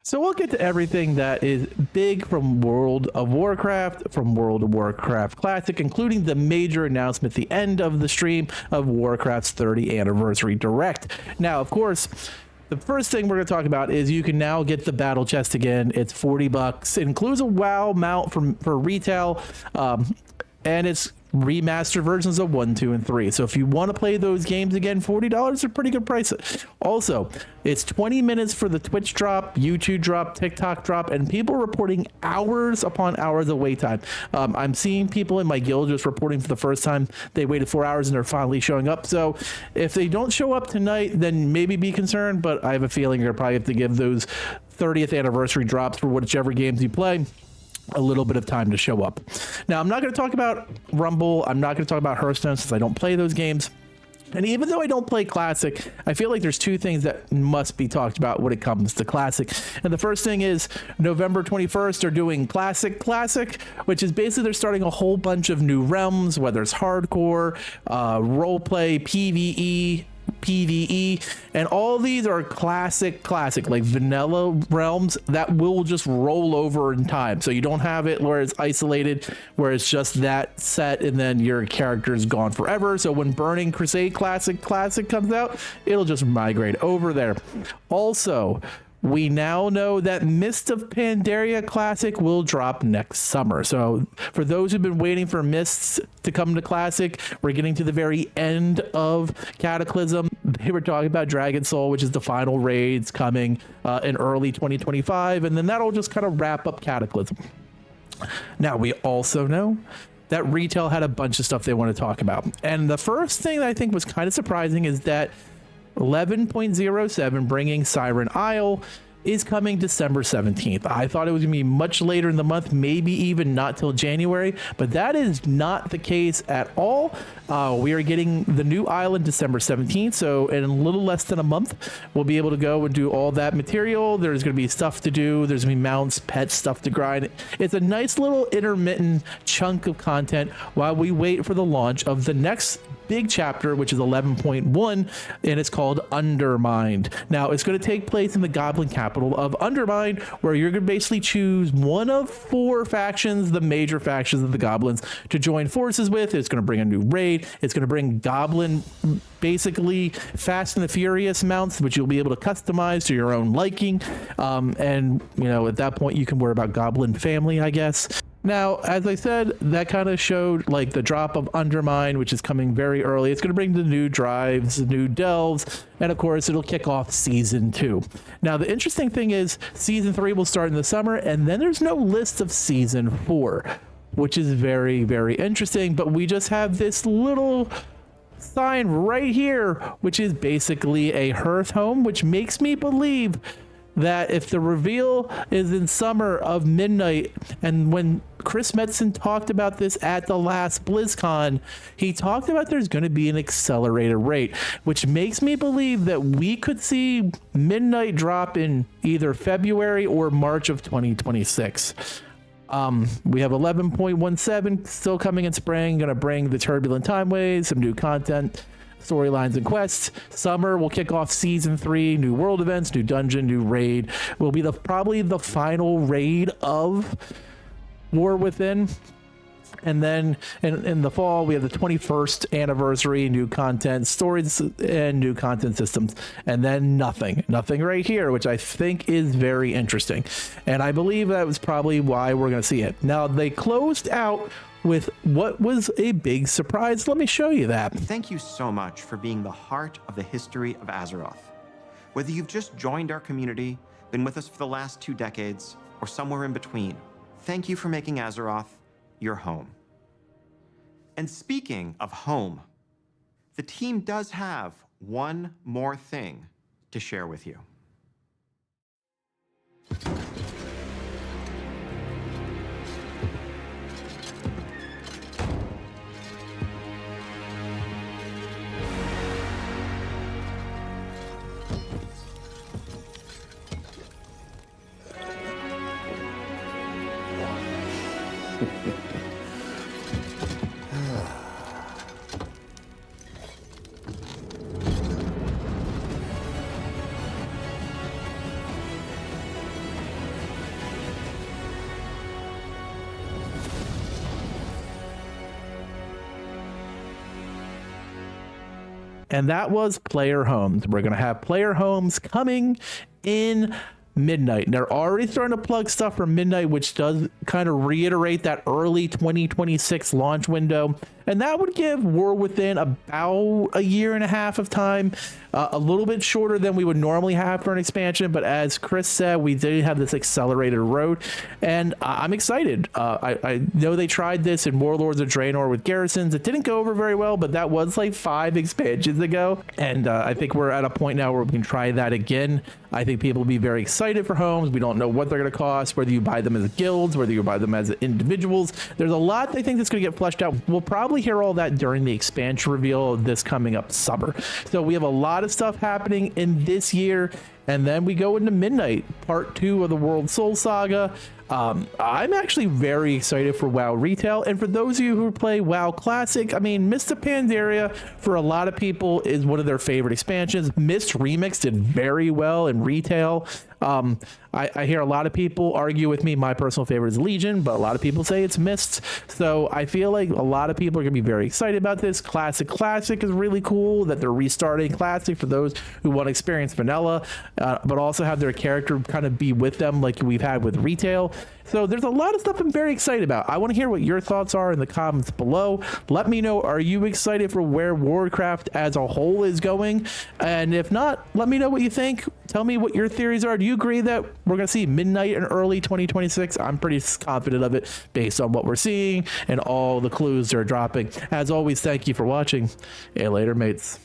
So we'll get to everything that is big from World of Warcraft, from World of Warcraft Classic, including the major announcement at the end of the stream of Warcraft's 30th Anniversary Direct. Now, of course, the first thing we're going to talk about is you can now get the battle chest again. It's $40. It includes a WoW mount for retail, and it's remastered versions of 1, 2, and 3. So if you want to play those games again, $40 is a pretty good price. Also, it's 20 minutes for the Twitch drop, YouTube drop, TikTok drop, and people reporting hours upon hours of wait time. I'm seeing people in my guild just reporting for the first time they waited 4 hours and they're finally showing up. So if they don't show up tonight, then maybe be concerned, but I have a feeling you're probably have to give those 30th anniversary drops for whichever games you play a little bit of time to show up. Now, I'm not going to talk about Rumble. I'm not going to talk about Hearthstone since I don't play those games. And even though I don't play Classic, I feel like there's two things that must be talked about when it comes to Classic. And the first thing is November 21st, they're doing Classic, which is basically they're starting a whole bunch of new realms, whether it's hardcore, roleplay, PvE, and all these are classic like vanilla realms that will just roll over in time. So you don't have it where it's isolated, where it's just that set and then your character is gone forever. So when Burning Crusade Classic comes out, it'll just migrate over there. Also, we now know that Mist of Pandaria Classic will drop next summer. So for those who've been waiting for Mists to come to Classic, we're getting to the very end of Cataclysm. They were talking about Dragon Soul, which is the final raids coming in early 2025, and then that'll just kind of wrap up Cataclysm. Now, we also know that retail had a bunch of stuff they want to talk about. And the first thing that I think was kind of surprising is that 11.07 bringing Siren Isle is coming December 17th. I thought it was gonna be much later in the month, maybe even not till January, but that is not the case at all. We are getting the new island December 17th, so in a little less than a month, we'll be able to go and do all that material. There's gonna be stuff to do. There's gonna be mounts, pets, stuff to grind. It's a nice little intermittent chunk of content while we wait for the launch of the next big chapter, which is 11.1, and it's called Undermined. Now, it's going to take place in the Goblin capital of Undermined, where you're going to basically choose one of 4 factions, the major factions of the Goblins, to join forces with. It's going to bring a new raid. It's going to bring Goblin, basically Fast and the Furious mounts, which you'll be able to customize to your own liking. And, you know, at that point, you can worry about Goblin family, I guess. Now, as I said, that kind of showed like the drop of Undermine, which is coming very early. It's going to bring the new drives, new delves, and of course, it'll kick off season 2. Now, the interesting thing is season 3 will start in the summer, and then there's no list of season 4, which is very, very interesting. But we just have this little sign right here, which is basically a Hearth home, which makes me believe that if the reveal is in summer of Midnight, and when Chris Metzen talked about this at the last BlizzCon, he talked about there's going to be an accelerated rate, which makes me believe that we could see Midnight drop in either February or March of 2026. We have 11.17 still coming in spring, going to bring the Turbulent Time Waves, some new content, storylines and quests. Summer will kick off season 3, new world events, new dungeon, new raid. Will be probably the final raid of War Within. And then in the fall, we have the 21st anniversary, new content, stories, and new content systems. And then nothing right here, which I think is very interesting. And I believe that was probably why we're going to see it. Now, they closed out with what was a big surprise. Let me show you that. Thank you so much for being the heart of the history of Azeroth. Whether you've just joined our community, been with us for the last 2 decades, or somewhere in between, thank you for making Azeroth your home. And speaking of home, the team does have one more thing to share with you. and that was player homes. We're going to have player homes coming in Midnight. They're already starting to plug stuff for Midnight, which does kind of reiterate that early 2026 launch window. And that would give War Within about a year and a half of time, a little bit shorter than we would normally have for an expansion. But as Chris said, we did have this accelerated road, and I'm excited. I know they tried this in Warlords of Draenor with garrisons. It didn't go over very well, but that was like 5 expansions ago. And I think we're at a point now where we can try that again. I think people will be very excited for homes. We don't know what they're going to cost, whether you buy them as guilds, whether you buy them as individuals. There's a lot they think that's going to get fleshed out. We'll probably hear all that during the expansion reveal of this coming up summer. So we have a lot of stuff happening in this year, and then we go into Midnight, part 2 of the Worldsoul Saga. I'm actually very excited for WoW Retail, and for those of you who play WoW Classic, I mean, Mist of Pandaria for a lot of people is one of their favorite expansions. Mist Remix did very well in Retail. I hear a lot of people argue with me. My personal favorite is Legion, but a lot of people say it's Mist. So I feel like a lot of people are going to be very excited about this. Classic is really cool that they're restarting Classic for those who want to experience vanilla, but also have their character kind of be with them like we've had with Retail. So there's a lot of stuff I'm very excited about. I want to hear what your thoughts are in the comments below. Let me know, are you excited for where Warcraft as a whole is going? And if not, let me know what you think. Tell me what your theories are. Do you agree that we're going to see Midnight in early 2026? I'm pretty confident of it based on what we're seeing and all the clues they're dropping. As always, thank you for watching. And later, mates.